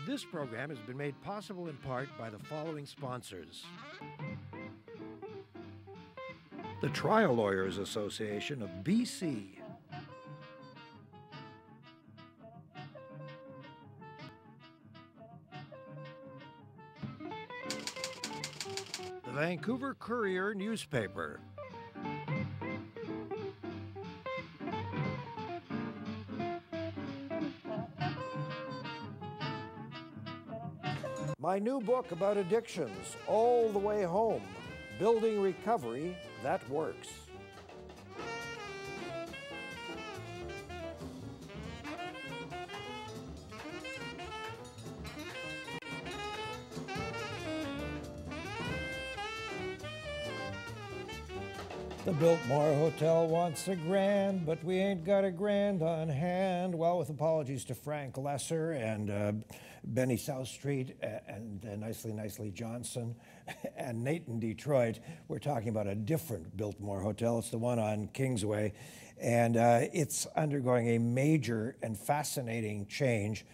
This program has been made possible in part by the following sponsors. The Trial Lawyers Association of BC. The Vancouver Courier newspaper. My new book about addictions, All the Way Home, Building Recovery That Works. The Biltmore Hotel wants a grand, but we ain't got a grand on hand. Well, with apologies to Frank Lesser and Benny South Street and Nicely Johnson and Nate in Detroit, we're talking about a different Biltmore Hotel. It's the one on Kingsway, and it's undergoing a major and fascinating change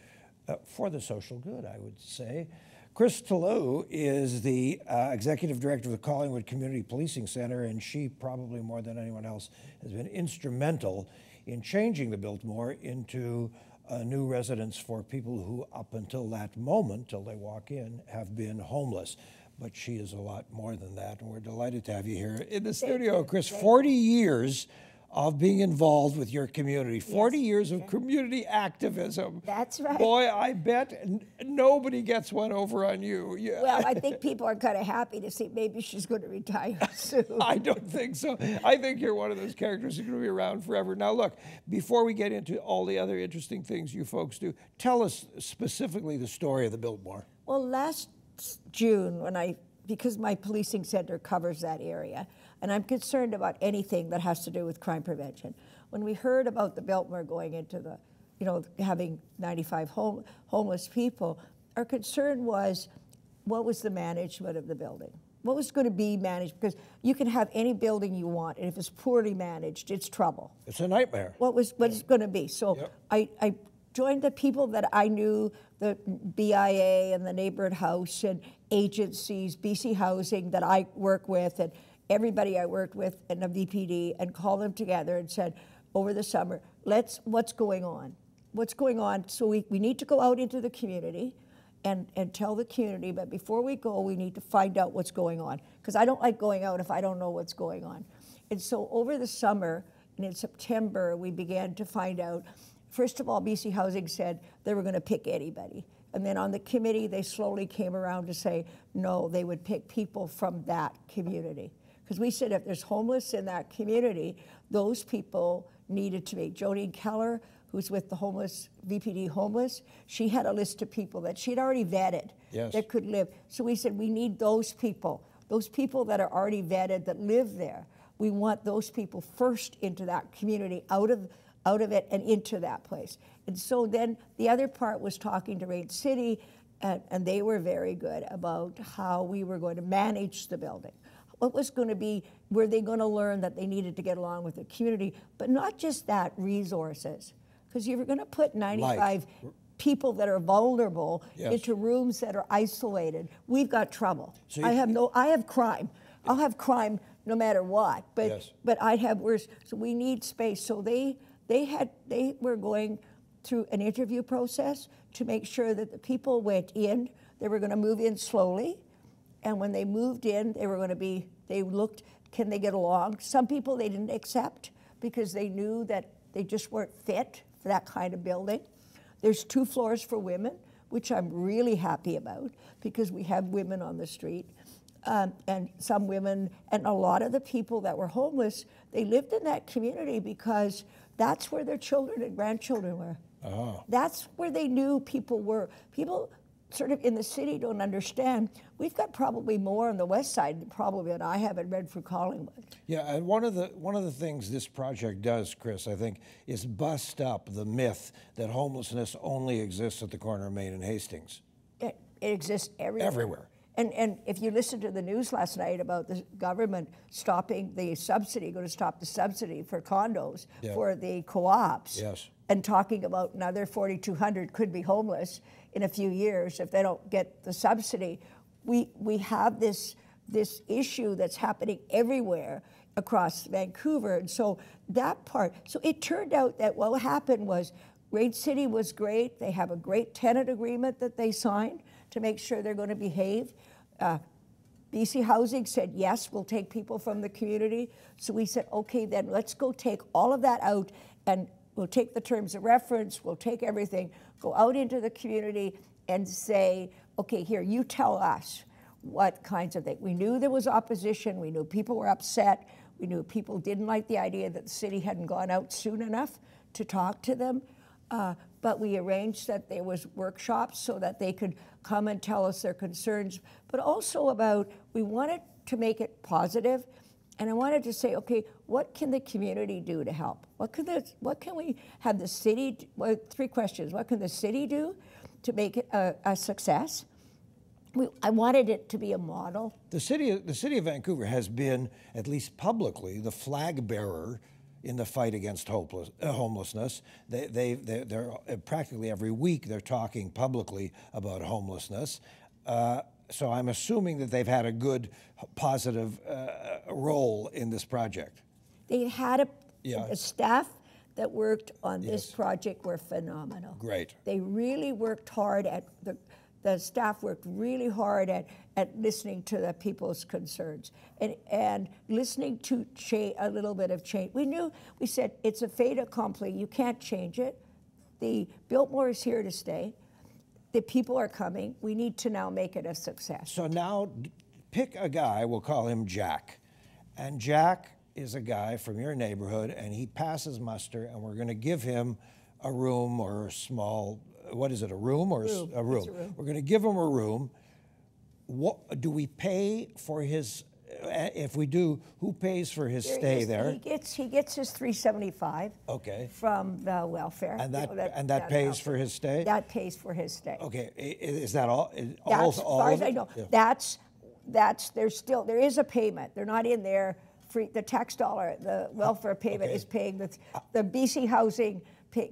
for the social good, I would say. Chris TAULU is the executive director of the Collingwood Community Policing Centre, and she, probably more than anyone else, has been instrumental in changing the Biltmore into a new residence for people who, up until that moment, till they walk in, have been homeless. But she is a lot more than that, and we're delighted to have you here in the studio. Chris, 40 years of being involved with your community, 40 years of community activism. That's right. Boy, I bet nobody gets one over on you. Yeah. Well, I think people are kind of happy to see maybe she's going to retire soon. I don't think so. I think you're one of those characters who's going to be around forever. Now, look, before we get into all the other interesting things you folks do, tell us specifically the story of the Biltmore. Well, last June, because my policing center covers that area, and I'm concerned about anything that has to do with crime prevention. When we heard about the Biltmore going into the, having 95 homeless people, our concern was, what was the management of the building? What was going to be managed? Because you can have any building you want, and if it's poorly managed, it's trouble. It's a nightmare. What it's going to be? So I joined the people that I knew, the BIA and the Neighborhood House and agencies, BC Housing that I work with, and everybody I worked with in the VPD, and called them together and said, over the summer, what's going on? What's going on? So we need to go out into the community and tell the community, but before we go, we need to find out what's going on. Because I don't like going out if I don't know what's going on. And so over the summer, and in September, we began to find out. First of all, BC Housing said they were going to pick anybody. And then on the committee, they slowly came around to say, no, they would pick people from that community. Because we said if there's homeless in that community, those people needed to be. Jodine Keller, who's with the VPD Homeless, she had a list of people that she'd already vetted that could live. So we said, we need those people that are already vetted, that live there. We want those people first into that community, out of it and into that place. And so then the other part was talking to Rain City, and they were very good about how we were going to manage the building. What was going to be, were they going to learn that they needed to get along with the community, but not just that, resources. Because you're going to put 95 people that are vulnerable into rooms that are isolated. We've got trouble. So I have crime. I'll have crime no matter what, but I'd have worse. So we need space. So they were going through an interview process to make sure that the people went in. They were going to move in slowly, and when they moved in, they looked, can they get along? Some people they didn't accept because they knew that they just weren't fit for that kind of building. There's 2 floors for women, which I'm really happy about because we have women on the street. And some women, and a lot of the people that were homeless, they lived in that community because that's where their children and grandchildren were. Oh. That's where they knew people were. People sort of in the city don't understand. We've got probably more on the west side probably than I have in Redford, Collingwood. Yeah, and one of the things this project does, Chris, I think, is bust up the myth that homelessness only exists at the corner of Main and Hastings. It exists everywhere. Everywhere. And if you listened to the news last night about the government stopping the subsidy, going to stop the subsidy for condos for the co-ops, and talking about another 4,200 could be homeless, in a few years if they don't get the subsidy. We have this issue that's happening everywhere across Vancouver. And so that part, so it turned out that what happened was Rain City was great. They have a great tenant agreement that they signed to make sure they're going to behave. BC Housing said, yes, we'll take people from the community. So we said, okay, then let's go take all of that out and we'll take the terms of reference, we'll take everything, go out into the community and say, okay, here, you tell us what kinds of things. We knew there was opposition, we knew people were upset, we knew people didn't like the idea that the city hadn't gone out soon enough to talk to them. But we arranged that there was workshops so that they could come and tell us their concerns, but also about, we wanted to make it positive, and I wanted to say, okay, what can the community do to help? What can we have the city, well, 3 questions. What can the city do to make it a success? I wanted it to be a model. The city of Vancouver has been, at least publicly, the flag bearer in the fight against homelessness. They're practically every week they're talking publicly about homelessness. So I'm assuming that they've had a good, positive role in this project. They had the staff that worked on this project were phenomenal. Great. They really worked hard at the staff worked really hard at listening to the people's concerns and listening to a little bit of change. We said, it's a fait accompli, you can't change it. The Biltmore is here to stay. The people are coming. We need to now make it a success. So now pick a guy, we'll call him Jack. And Jack is a guy from your neighborhood and he passes muster and we're gonna give him a room or a small, what is it, a room or a room? It's a room. We're going to give him a room. What do we pay for his? If we do, who pays for his stay there? He gets his $375. Okay. From the welfare. And that pays for his stay. That pays for his stay. Okay. Is that all? As far as I know, Yeah. there is a payment. They're not in there. The tax dollar, the welfare payment is paying the BC Housing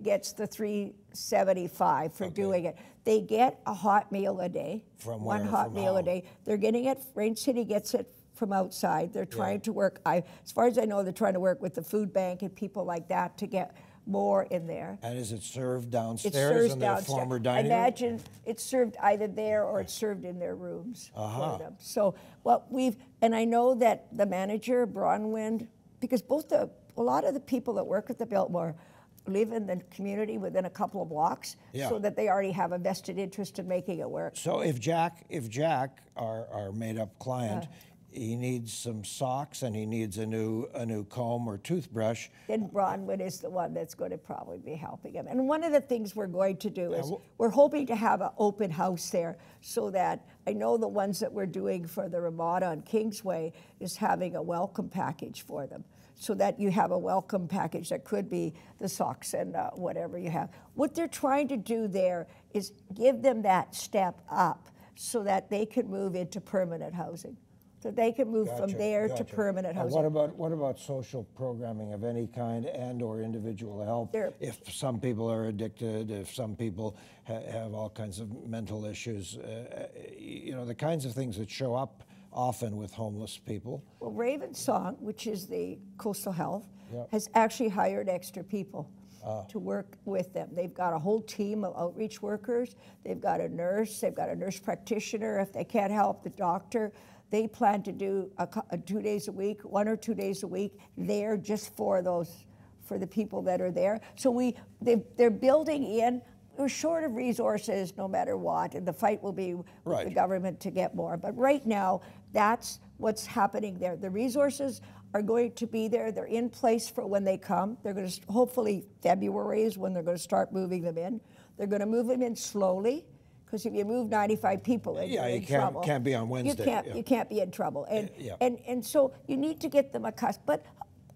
gets the $375 for doing it. They get a hot meal a day. From one where? hot From meal how? a day. They're getting it. Rain City gets it from outside. They're trying to work. As far as I know, they're trying to work with the food bank and people like that to get more in there. And is it served downstairs? It serves in downstairs. The former dining I room? imagine it's served either there or it's served in their rooms for them. So and I know that the manager, Bronwyn, because a lot of the people that work at the Biltmore live in the community within a couple of blocks, so that they already have a vested interest in making it work. So if Jack, our made-up client, he needs some socks and he needs a new comb or toothbrush. Then Bronwyn is the one that's going to probably be helping him. And one of the things we're going to do is we're hoping to have an open house there so that I know the ones that we're doing for the Ramada on Kingsway is having a welcome package for them, so that you have a welcome package that could be the socks and whatever you have. What they're trying to do there is give them that step up so that they can move into permanent housing. So they can move from there to permanent housing. And what about social programming of any kind and/or individual help? If some people are addicted, if some people have all kinds of mental issues, the kinds of things that show up often with homeless people. Well, Raven Song, which is the Coastal Health, has actually hired extra people to work with them. They've got a whole team of outreach workers. They've got a nurse. They've got a nurse practitioner. If they can't help, the doctor. They plan to do 2 days a week, 1 or 2 days a week there just for the people that are there. So they're building in. We're short of resources no matter what, and the fight will be with the government to get more. But right now, that's what's happening there. The resources are going to be there. They're in place for when they come. They're going to, hopefully February is when they're going to start moving them in. They're going to move them in slowly, because if you move 95 people in, you're in trouble. You can't be on Wednesday. You can't be in trouble. And so you need to get them accustomed. But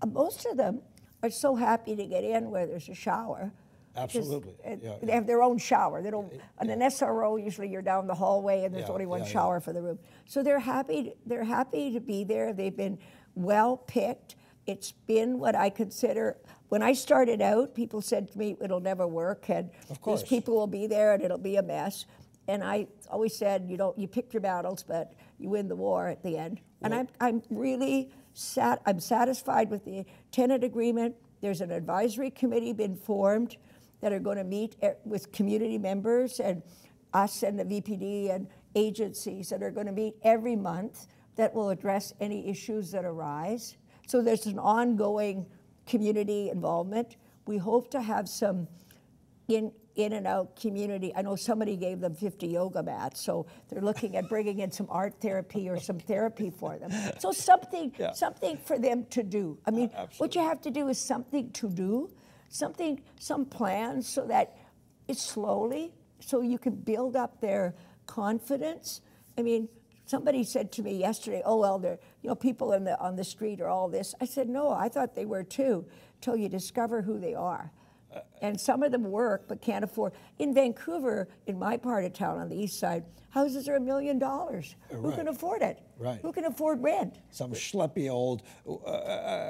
most of them are so happy to get in where there's a shower. Absolutely. They have their own shower. They don't. On an SRO, usually you're down the hallway and there's only one shower for the room. So they're happy. They're happy to be there. They've been well picked. it's been what I consider, when I started out, people said to me, it'll never work, and these people will be there, and it'll be a mess. And I always said, you pick your battles, but you win the war at the end. And I'm really I'm satisfied with the tenant agreement. There's an advisory committee been formed that are going to meet with community members and us and the VPD and agencies that are going to meet every month that will address any issues that arise. So there's an ongoing community involvement. We hope to have some in and out community. I know somebody gave them 50 yoga mats, so they're looking at bringing in some art therapy or some therapy for them. So something for them to do. I mean, what you have to do is something to do, some plans so that it's slowly, so you can build up their confidence. I mean, somebody said to me yesterday, oh, well, people on the street are all this. I said, no, I thought they were too, till you discover who they are. And some of them work but can't afford. In Vancouver, in my part of town on the east side, houses are $1 million. Who can afford it? Right. Who can afford rent? Some schleppy old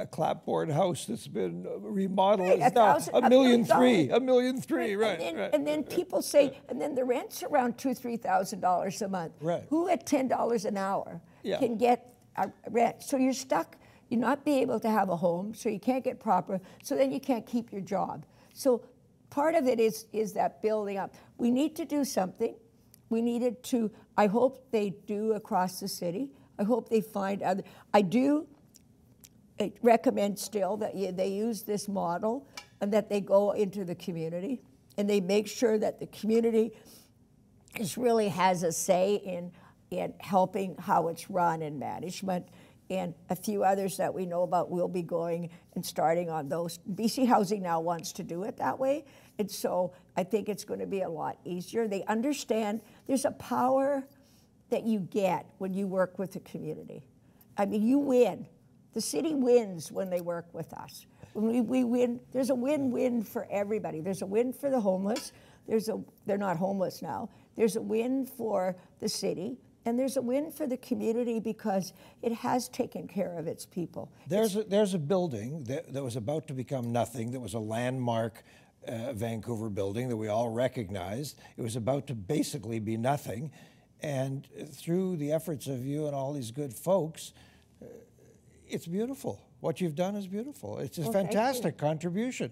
clapboard house that's been remodeled is now $1.3 million. $1.3 million, right. And then people say, and then the rent's around $2,000, $3,000 a month. Right. Who at $10 an hour can get a rent? So you're stuck. You're not be able to have a home, so you can't get proper. So then you can't keep your job. So part of it is that building up. We need to do something. We needed to, I hope they do across the city. I hope they find other, I do recommend still that they use this model and that they go into the community and they make sure that the community really has a say in helping how it's run and management. And a few others that we know about will be going and starting on those. BC Housing now wants to do it that way. And so I think it's going to be a lot easier. They understand there's a power that you get when you work with the community. I mean, you win. The city wins when they work with us. When we win, there's a win-win for everybody. There's a win for the homeless. They're not homeless now. There's a win for the city. And there's a win for the community because it has taken care of its people. There's a building that was about to become nothing, that was a landmark Vancouver building that we all recognized. It was about to basically be nothing. And through the efforts of you and all these good folks, it's beautiful. What you've done is beautiful. It's a fantastic contribution.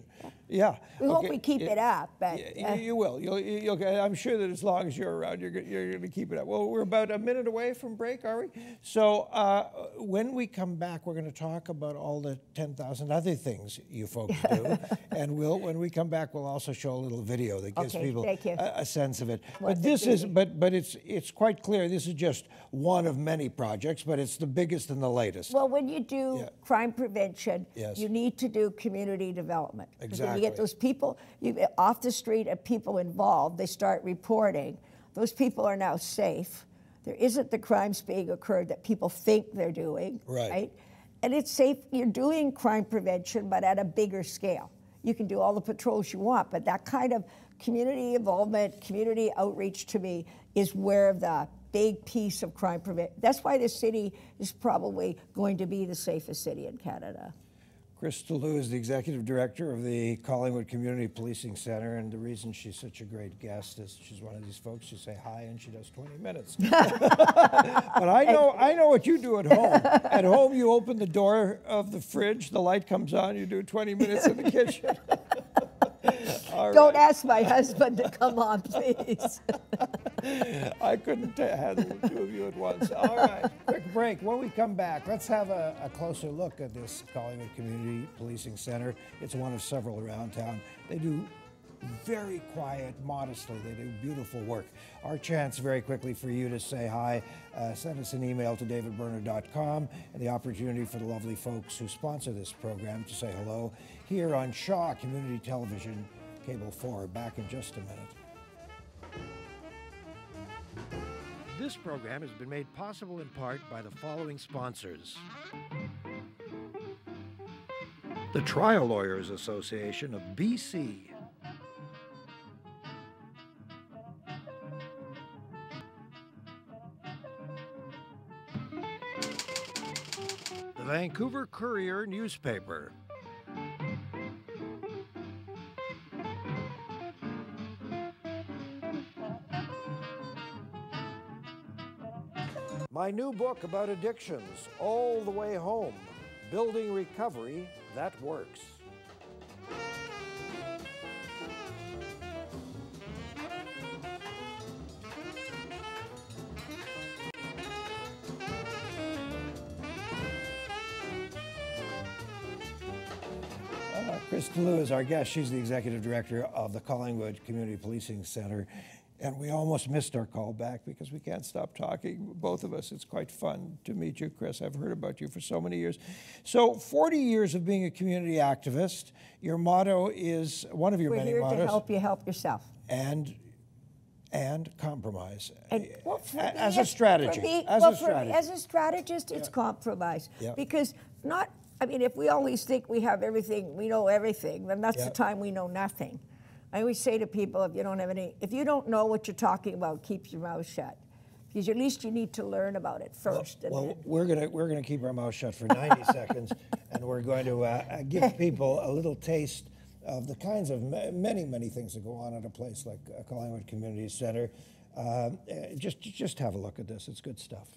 Yeah. We hope we keep it up. But, you will. I'm sure that as long as you're around, you're going to keep it up. Well, we're about a minute away from break, are we? So when we come back, we're going to talk about all the 10,000 other things you folks do. And when we come back, we'll also show a little video that gives people a sense of it. But it's quite clear this is just one of many projects, but it's the biggest and the latest. Well, when you do crime prevention, you need to do community development. Exactly. When you get those people off the street and people involved, they start reporting. Those people are now safe. There isn't the crimes being occurred that people think they're doing, right? And it's safe. You're doing crime prevention, but at a bigger scale. You can do all the patrols you want, but that kind of community involvement, community outreach to me is where the big piece of crime prevention. That's why this city is probably going to be the safest city in Canada. Chris TAULU is the Executive Director of the Collingwood Community Policing Centre, and the reason she's such a great guest is she's one of these folks who say hi and she does 20 minutes. But I know what you do at home. At home, you open the door of the fridge, the light comes on, you do 20 minutes in the kitchen. Don't ask my husband to come on, please. I couldn't handle the two of you at once. All right, quick break. When we come back, let's have a closer look at this Collingwood Community Policing Centre. It's one of several around town. They do very quiet, modestly. They do beautiful work. Our chance very quickly for you to say hi. Send us an email to davidberner.com, and the opportunity for the lovely folks who sponsor this program to say hello here on Shaw Community Television, Cable 4. Back in just a minute. This program has been made possible in part by the following sponsors. The Trial Lawyers Association of BC. The the Vancouver Courier newspaper. My new book about addictions, All the Way Home, Building Recovery That Works. Chris TAULU is our guest. She's the executive director of the Collingwood Community Policing Centre. And we almost missed our call back because we can't stop talking, both of us. It's quite fun to meet you, Chris. I've heard about you for so many years. So 40 years of being a community activist. Your motto is, one of your many mottos. We're here to help you help yourself. And compromise. And, well, as a strategy. As a strategist, it's compromise. Yeah. Because if we always think we have everything, we know everything, then that's the time we know nothing. I always say to people, if you don't know what you're talking about, keep your mouth shut. Because at least you need to learn about it first. Well, we're gonna keep our mouth shut for 90 seconds, and we're going to give people a little taste of the kinds of many things that go on at a place like Collingwood Community Centre. Just have a look at this. It's good stuff.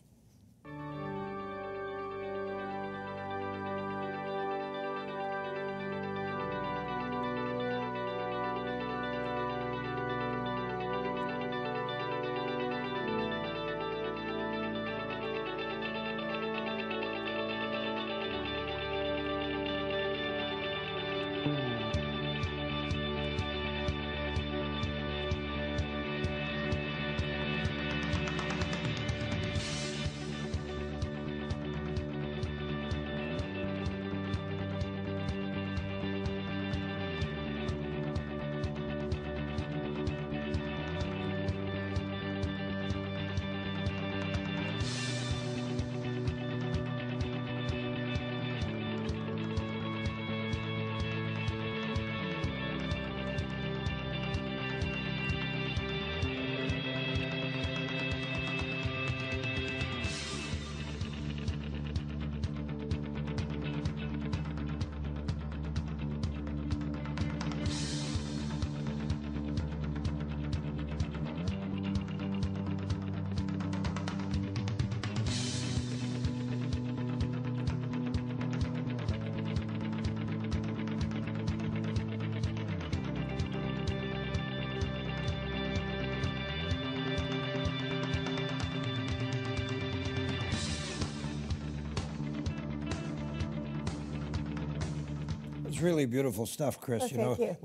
It's really beautiful stuff, Chris. Oh, thank you.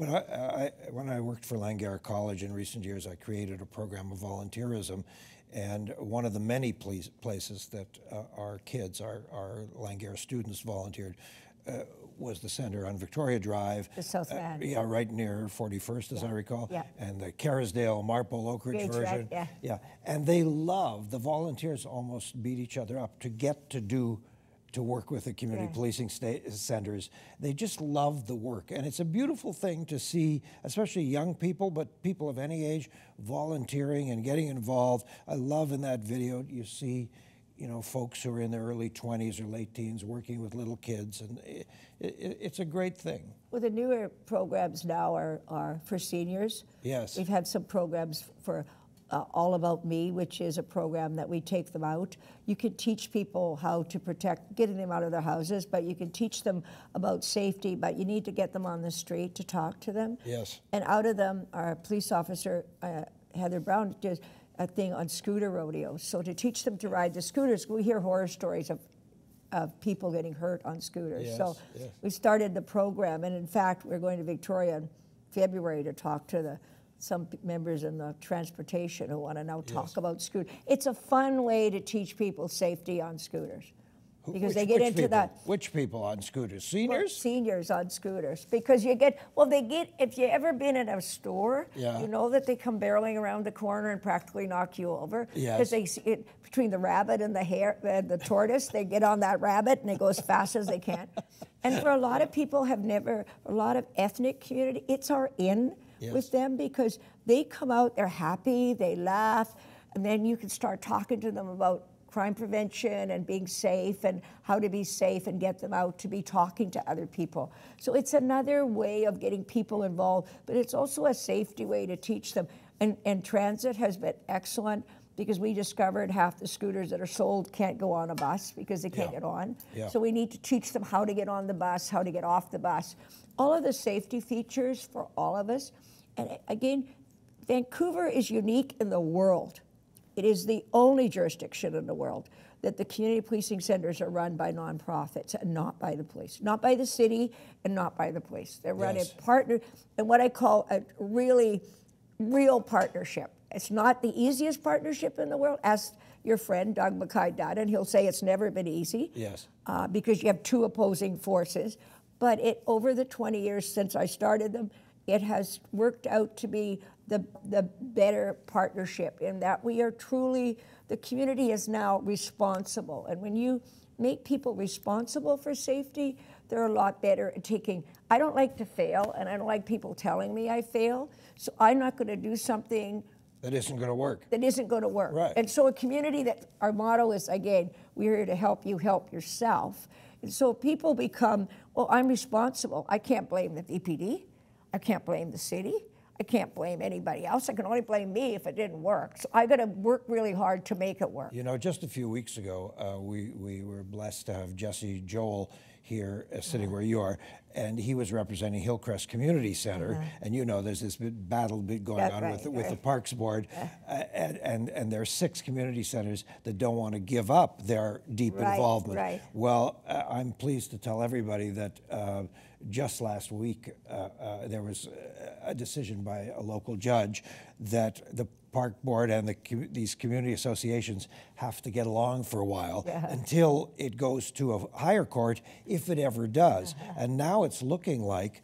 When I worked for Langara College in recent years, I created a program of volunteerism, and one of the many places that our kids, our Langara students, volunteered was the centre on Victoria Drive. The South Van. Yeah, right near 41st, as I recall. Yeah. And the Kerrisdale, Marple, Oakridge version. Right, yeah. And they love, the volunteers almost beat each other up to get to work with the community policing centers. They just love the work. And it's a beautiful thing to see, especially young people, but people of any age, volunteering and getting involved. I love in that video, you see, folks who are in their early 20s or late teens working with little kids, and it's a great thing. Well, the newer programs now are for seniors. Yes. We've had some programs for All About Me, which is a program that we take them out. You can teach people how to protect, getting them out of their houses, but you can teach them about safety, but you need to get them on the street to talk to them. Yes. And out of them, our police officer, Heather Brown, does a thing on scooter rodeos. So to teach them to ride the scooters, we hear horror stories of people getting hurt on scooters. Yes, so yes. we started the program, and in fact, we're going to Victoria in February to talk to some members in the transportation who want to now talk about scooters. It's a fun way to teach people safety on scooters. Because they get into that. Which people on scooters? Seniors? Well, seniors on scooters. Because if you ever been in a store, you know that they come barreling around the corner and practically knock you over. Yes. Because they see it, between the rabbit and the hare, the tortoise, they get on that rabbit and they go as fast as they can. And for a lot of people a lot of ethnic community, it's our in with them because they come out, they're happy, they laugh, and then you can start talking to them about crime prevention and being safe and how to be safe and get them out to be talking to other people. So it's another way of getting people involved, but it's also a safety way to teach them. And transit has been excellent because we discovered half the scooters that are sold can't go on a bus because they can't get on. So we need to teach them how to get on the bus, how to get off the bus. All of the safety features for all of us. And again, Vancouver is unique in the world. It is the only jurisdiction in the world that the community policing centers are run by nonprofits and not by the police, not by the city and not by the police. They're run in partner, and what I call a really real partnership. It's not the easiest partnership in the world. Ask your friend Doug McKay-Dunn, and he'll say it's never been easy. Because you have two opposing forces. But over the 20 years since I started them, it has worked out to be the better partnership in that we are truly, the community is now responsible. And when you make people responsible for safety, they're a lot better at taking, I don't like to fail, and I don't like people telling me I fail, so I'm not going to do something that isn't going to work. That isn't going to work. Right. And so a community that, our motto is, again, we're here to help you help yourself. And so people become, well, I'm responsible. I can't blame the VPD. I can't blame the city. I can't blame anybody else. I can only blame me if it didn't work. So I got to work really hard to make it work. You know, just a few weeks ago, we were blessed to have Jesse Joel here sitting where you are, and he was representing Hillcrest Community Center, and you know there's this battle going on with the Parks Board, and there are 6 community centers that don't want to give up their deep involvement. Well, I'm pleased to tell everybody that just last week there was a decision by a local judge that the Park Board and these community associations have to get along for a while until it goes to a higher court, if it ever does. And now it's looking like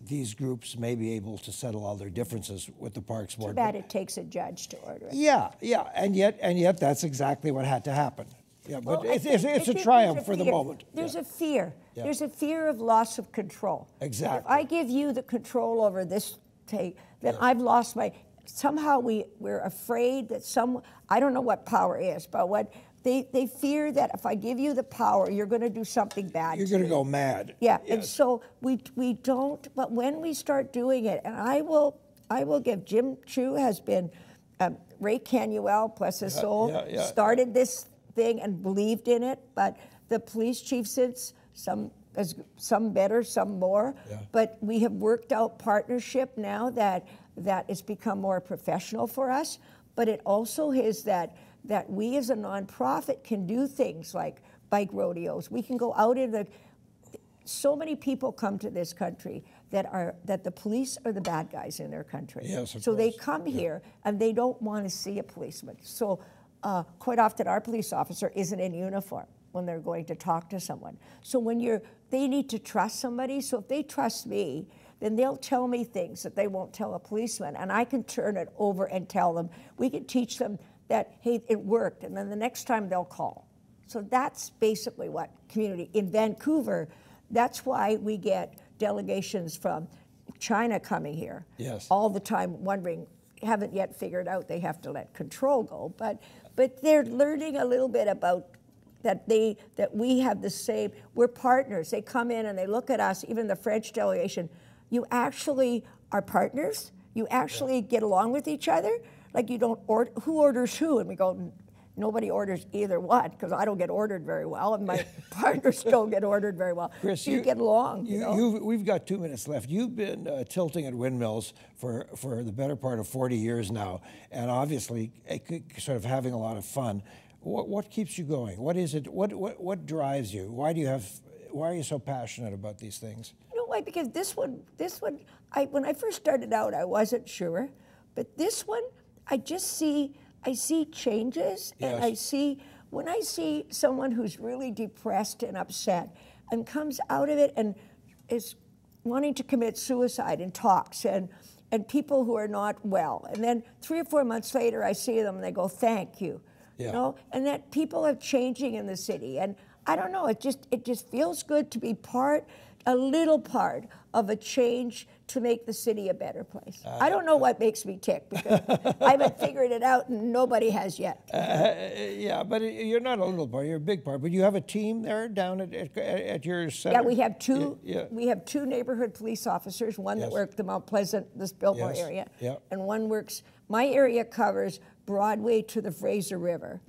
these groups may be able to settle all their differences with the Parks Board. Too bad it takes a judge to order it. Yeah, and yet that's exactly what had to happen. Yeah, but well, it's a triumph for the moment. There's a fear. There's a fear of loss of control. Exactly. If I give you the control over this tape, then I've lost my. Somehow we're afraid that I don't know what power is, but what they fear that if I give you the power, you're going to do something bad. You're going to go mad. Yeah, and so we don't. But when we start doing it, and I will give Jim Chu has been Ray Canuel, bless his soul, started this thing and believed in it. But the police chief since some better, some more. But we have worked out partnership now that it's become more professional for us, but it also is that we as a nonprofit can do things like bike rodeos. We can go out in so many people come to this country that the police are the bad guys in their country. Yes, of so course. they come here and they don't want to see a policeman. So quite often our police officer isn't in uniform when they're going to talk to someone. So they need to trust somebody. So if they trust me, then they'll tell me things that they won't tell a policeman, and I can turn it over and tell them. We can teach them that, hey, it worked, and then the next time they'll call. So that's basically what community, in Vancouver, that's why we get delegations from China coming here all the time wondering, haven't yet figured out they have to let control go, but they're learning a little bit about that we have the same, we're partners. They come in and they look at us, even the French delegation, you actually are partners? You actually get along with each other? Like you don't who orders who? And we go, nobody orders either one, because I don't get ordered very well, and my partners don't get ordered very well. Chris, so you get along. We've got 2 minutes left. You've been tilting at windmills for the better part of 40 years now, and obviously sort of having a lot of fun. What keeps you going? What is it? What drives you? Why are you so passionate about these things? You know why? Because this one, when I first started out, I wasn't sure, but this one, I see changes, and when I see someone who's really depressed and upset and comes out of it and is wanting to commit suicide and talks, and people who are not well, and then 3 or 4 months later, I see them and they go, thank you. You know, and that people are changing in the city, and I don't know. It just feels good to be a little part of a change to make the city a better place. I don't know what makes me tick because I haven't figured it out and nobody has yet. Yeah, but you're not a little part, you're a big part. But you have a team there down at your center? Yeah, we have two. We have two neighborhood police officers, one that works the Mount Pleasant, this Biltmore area, and one works, my area covers Broadway to the Fraser River,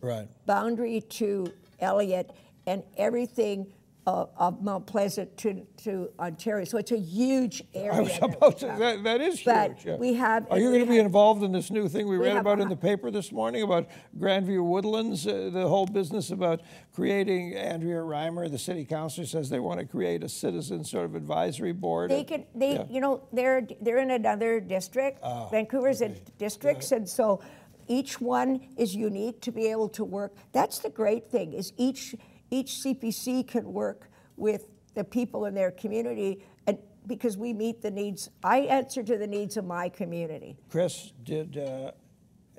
boundary to Elliott, and everything of Mount Pleasant to Ontario. So it's a huge area. I was about to, that is huge. But we have. Are you going to be involved in this new thing we read about in the paper this morning about Grandview Woodlands, the whole business about creating, Andrea Reimer, the city councilor, says they want to create a citizen sort of advisory board. You know, they're in another district. Vancouver's in districts, and so each one is unique to be able to work. That's the great thing, is each CPC can work with the people in their community, and because we meet the needs, I answer to the needs of my community. Chris,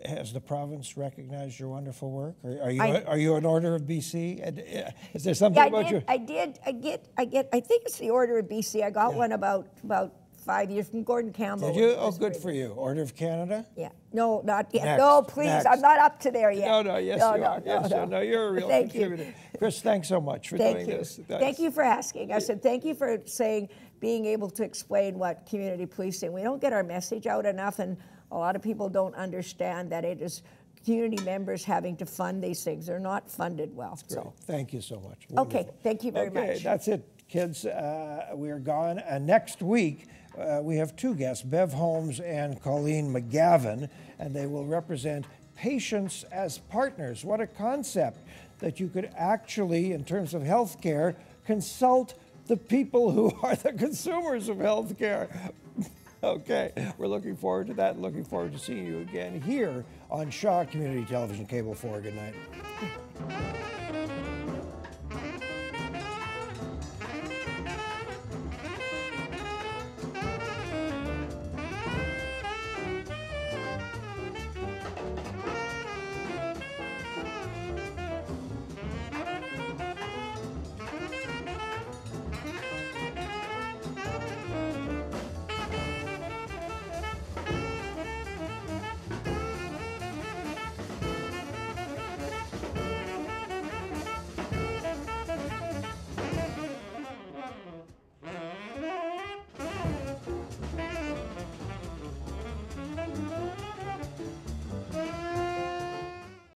has the province recognized your wonderful work? Are you an Order of BC? Is there something about you? I think it's the Order of BC. I got one about 5 years from Gordon Campbell. Did you? Oh, good for you. Order of Canada? Yeah. No, not yet. Next. No, please. Next. I'm not up to there yet. No, yes, you are. Yes, no, you're a real contributor. You. Chris, thanks so much for doing this. Thank you for asking. I said thank you for being able to explain what community policing. We don't get our message out enough, and a lot of people don't understand that it is community members having to fund these things. They're not funded well. So thank you so much. Wonderful. Okay, thank you very much. Okay, that's it, kids. We're gone. Next week, we have two guests, Bev Holmes and Colleen McGavin, and they will represent patients as partners. What a concept that you could actually, in terms of healthcare, consult the people who are the consumers of healthcare. Okay, we're looking forward to that, and looking forward to seeing you again here on Shaw Community Television Cable 4. Good night.